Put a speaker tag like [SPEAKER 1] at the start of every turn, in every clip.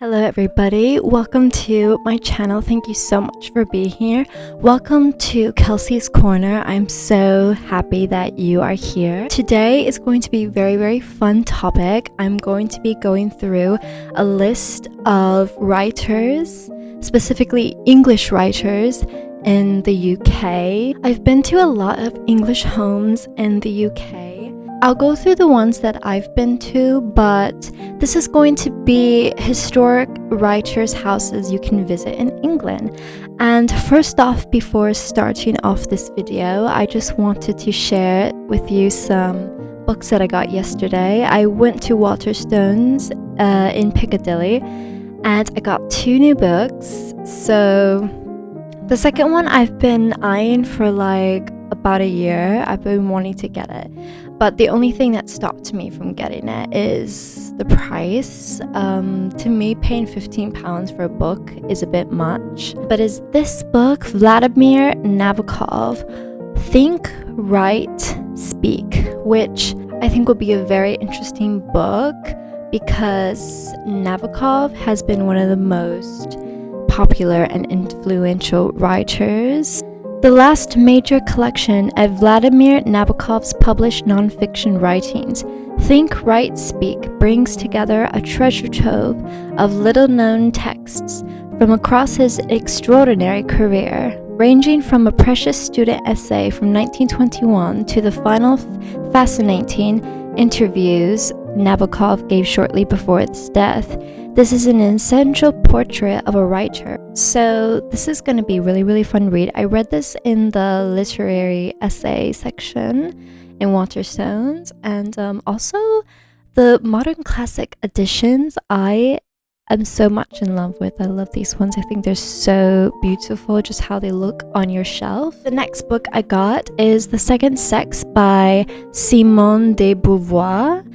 [SPEAKER 1] Hello everybody, welcome to my channel. Thank you so much for being here. Welcome to Kelsey's Corner. I'm so happy that you are here. Today is going to be a very fun topic. I'm going to be going through a list of writers, specifically English writers in the UK. I've been to a lot of English homes in the UK. I'll go through the ones that I've been to, but this is going to be historic writers' houses you can visit in England. And first off, before starting off this video, I just wanted to share with you some books that I got yesterday. I went to Waterstones in Piccadilly and I got 2 new books. So the second one I've been eyeing for like about a year. I've been wanting to get it, but the only thing that stopped me from getting it is the price. To me, paying £15 for a book is a bit much. But is this book, Vladimir Nabokov, Think, Write, Speak, which I think will be a very interesting book because Nabokov has been one of the most popular and influential writers. The last major collection of Vladimir Nabokov's published non-fiction writings, Think, Write, Speak, brings together a treasure trove of little-known texts from across his extraordinary career, ranging from a precious student essay from 1921 to the final fascinating interviews Nabokov gave shortly before his death. This is an essential portrait of a writer. So this is going to be a really fun read. I read this in the literary essay section in Waterstones, and also the modern classic editions I am so much in love with. I love these ones. I think they're so beautiful, just how they look on your shelf. The next book I got is The Second Sex by Simone de Beauvoir.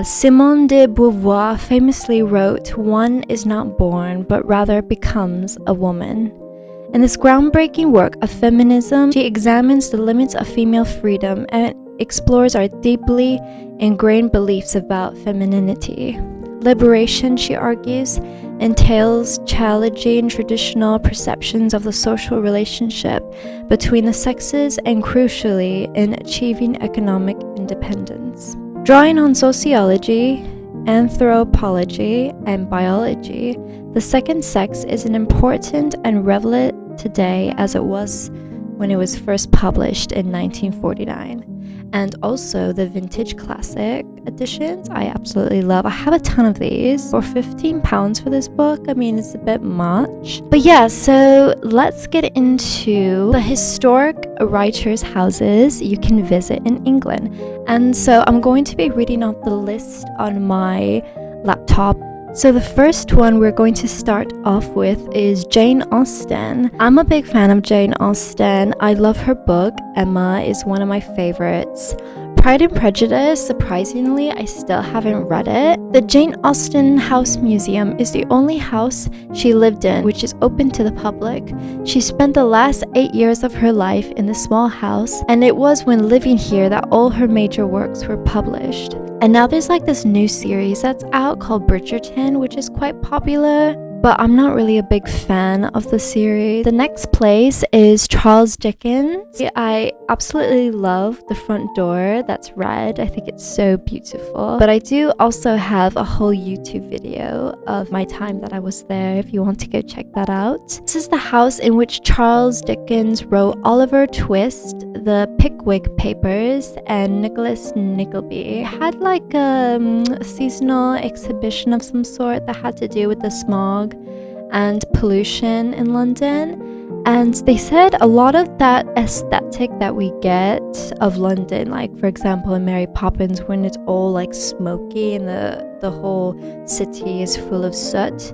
[SPEAKER 1] Simone de Beauvoir famously wrote, "One is not born, but rather becomes a woman." In this groundbreaking work of feminism, she examines the limits of female freedom and explores our deeply ingrained beliefs about femininity. Liberation, she argues, entails challenging traditional perceptions of the social relationship between the sexes and, crucially, in achieving economic independence. Drawing on sociology, anthropology, and biology, The Second Sex is an important and relevant today as it was when it was first published in 1949. And also the vintage classic editions I absolutely love. I have a ton of these. For £15 for this book, I mean, it's a bit much. But yeah, so let's get into the historic writers' houses you can visit in England. And so I'm going to be reading out the list on my laptop. So the first one we're going to start off with is Jane Austen. I'm a big fan of Jane Austen. I love her book. Emma is one of my favorites. Pride and Prejudice, surprisingly, I still haven't read it. The Jane Austen House Museum is the only house she lived in which is open to the public. She spent the last 8 years of her life in the small house, and it was when living here that all her major works were published. And now there's like this new series that's out called Bridgerton, which is quite popular, but I'm not really a big fan of the series. The next place is Charles Dickens. I absolutely love the front door that's red. I think it's so beautiful. But I do also have a whole YouTube video of my time that I was there if you want to go check that out. This is the house in which Charles Dickens wrote Oliver Twist, The Pickwick Papers, and Nicholas Nickleby. It had like a seasonal exhibition of some sort that had to do with the smog and pollution in London, and they said a lot of that aesthetic that we get of London, like for example in Mary Poppins when it's all like smoky and the whole city is full of soot,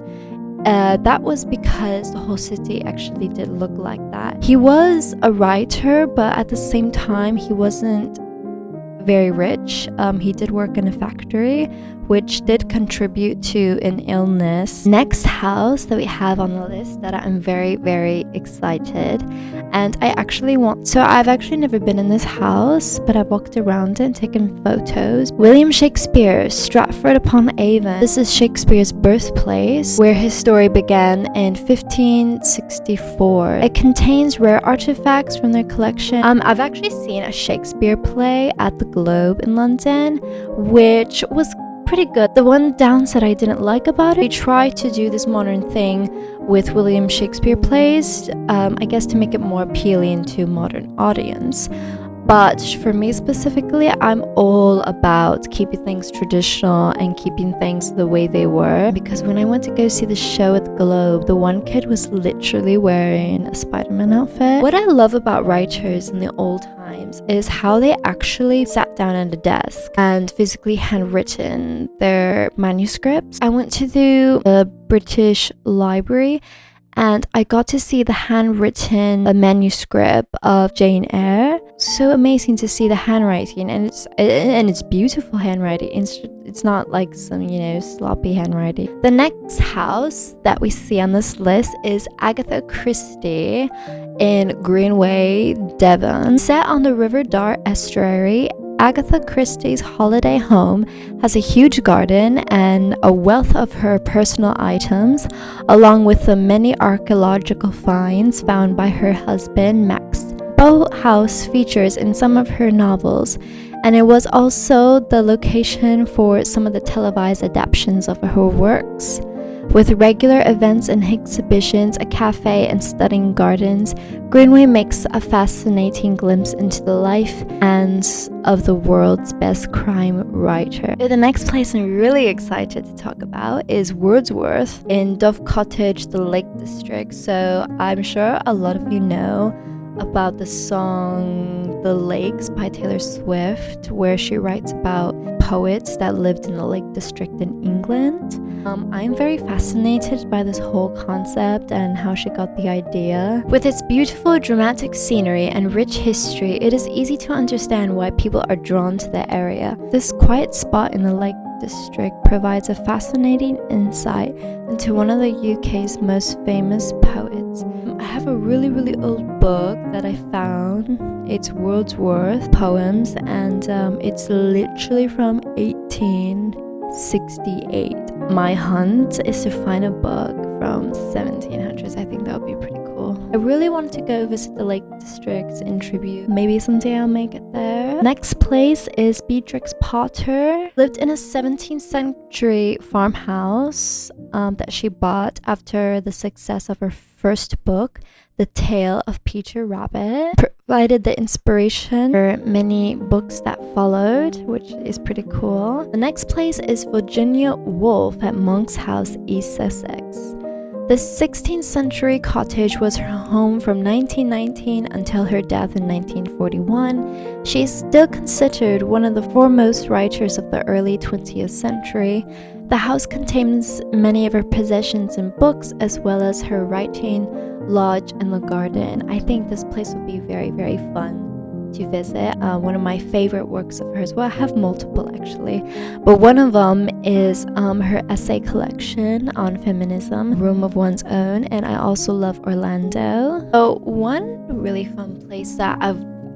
[SPEAKER 1] that was because the whole city actually did look like that. He was a writer, but at the same time he wasn't very rich. He did work in a factory which did contribute to an illness. Next house that we have on the list that I'm very, very excited, and I've actually never been in this house, but I've walked around it and taken photos. William Shakespeare, Stratford upon Avon. This is Shakespeare's birthplace, where his story began in 1564. It contains rare artifacts from their collection. I've actually seen a Shakespeare play at the Globe in London, which was pretty good. The one downside I didn't like about it, we tried to do this modern thing with William Shakespeare plays, I guess to make it more appealing to modern audience. But for me specifically, I'm all about keeping things traditional and keeping things the way they were. Because when I went to go see the show at the Globe, the one kid was literally wearing a Spider-Man outfit. What I love about writers in the old times is how they actually sat down at a desk and physically handwritten their manuscripts. I went to the British Library and I got to see the handwritten manuscript of Jane Eyre. So amazing to see the handwriting, and it's beautiful handwriting. It's not like some sloppy handwriting. The next house that we see on this list is Agatha Christie in Greenway, Devon. Set on the River Dart estuary, Agatha Christie's holiday home has a huge garden and a wealth of her personal items, along with the many archaeological finds found by her husband Max. Bow House features in some of her novels, and it was also the location for some of the televised adaptations of her works. With regular events and exhibitions, a cafe and stunning gardens, Greenway makes a fascinating glimpse into the life and of the world's best crime writer. The next place I'm really excited to talk about is Wordsworth in Dove Cottage, the Lake District. So I'm sure a lot of you know about the song The Lakes by Taylor Swift, where she writes about poets that lived in the Lake District in England. I'm very fascinated by this whole concept and how she got the idea. With its beautiful dramatic scenery and rich history, it is easy to understand why people are drawn to the area. This quiet spot in the Lake District provides a fascinating insight into one of the UK's most famous poets. I have a really, really old book that I found. It's Wordsworth poems, and it's literally from 1868. My hunt is to find a book from 1700s. I think that would be pretty cool. I really wanted to go visit the Lake District in tribute. Maybe someday I'll make it there. Next place is Beatrix Potter. Lived in a 17th century farmhouse that she bought after the success of her first book, The Tale of Peter Rabbit. Provided the inspiration for many books that followed, which is pretty cool. The next place is Virginia Woolf at Monk's House, East Sussex. The 16th century cottage was her home from 1919 until her death in 1941. She is still considered one of the foremost writers of the early 20th century. The house contains many of her possessions and books, as well as her writing lodge and the garden. I think this place would be very, very fun to visit. One of my favorite works of hers, well, I have multiple actually, but one of them is her essay collection on feminism, Room of One's Own, and I also love Orlando. So one really fun place that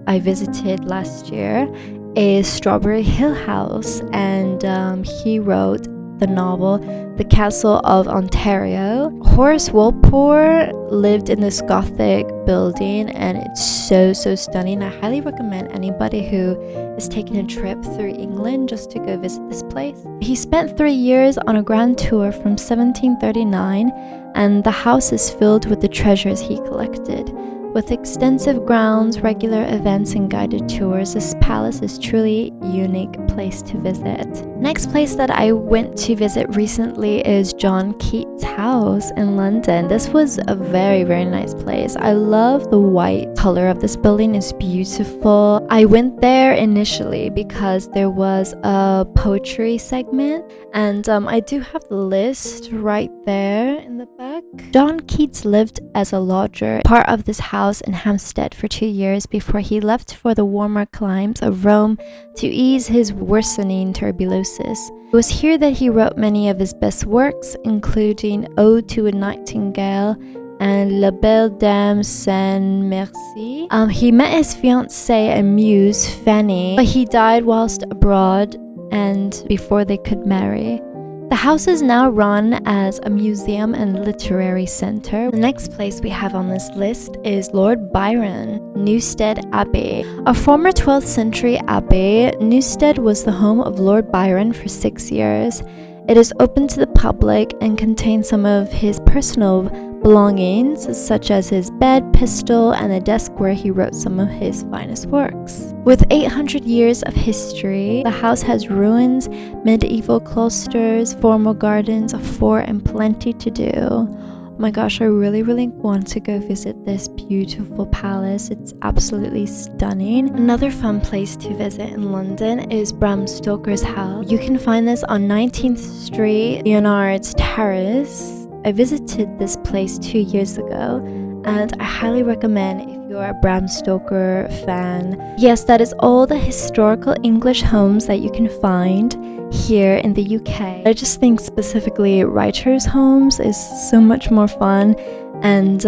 [SPEAKER 1] I visited last year is Strawberry Hill House, and he wrote the novel The Castle of Ontario. Horace Walpole lived in this Gothic building, and it's so stunning. I highly recommend anybody who is taking a trip through England just to go visit this place. He spent 3 years on a grand tour from 1739, and the house is filled with the treasures he collected. With extensive grounds, regular events, and guided tours, this palace is truly a unique place to visit. Next place that I went to visit recently is John Keats' house in London. This was a very, very nice place. I love the white color of this building. It's beautiful. I went there initially because there was a poetry segment, and I do have the list right there in the back. John Keats lived as a lodger, part of this house in Hampstead for 2 years before he left for the warmer climes of Rome to ease his worsening tuberculosis. tuberculosis. It was here that he wrote many of his best works, including Ode to a Nightingale and La Belle Dame sans Merci. He met his fiancée and muse, Fanny, but he died whilst abroad and before they could marry. The house is now run as a museum and literary center. The next place we have on this list is Lord Byron, Newstead Abbey. A former 12th century abbey, Newstead was the home of Lord Byron for 6 years. It is open to the public and contains some of his personal belongings, such as his bed, pistol, and a desk where he wrote some of his finest works. With 800 years of history, the house has ruins, medieval cloisters, formal gardens, a fort, and plenty to do. Oh my gosh, I really want to go visit this beautiful palace. It's absolutely stunning. Another fun place to visit in London is Bram Stoker's house. You can find this on 19th Street, Leonard's Terrace. I visited this place 2 years ago, and I highly recommend if you're a Bram Stoker fan. Yes, that is all the historical English homes that you can find here in the UK. I just think specifically writers' homes is so much more fun, and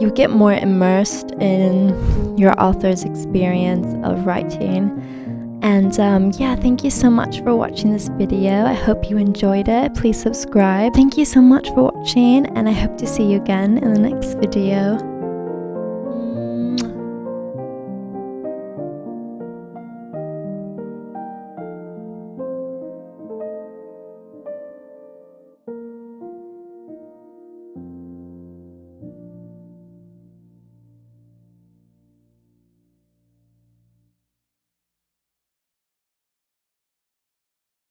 [SPEAKER 1] you get more immersed in your author's experience of writing. And yeah, thank you so much for watching this video. I hope you enjoyed it. Please subscribe. Thank you so much for watching, and I hope to see you again in the next video.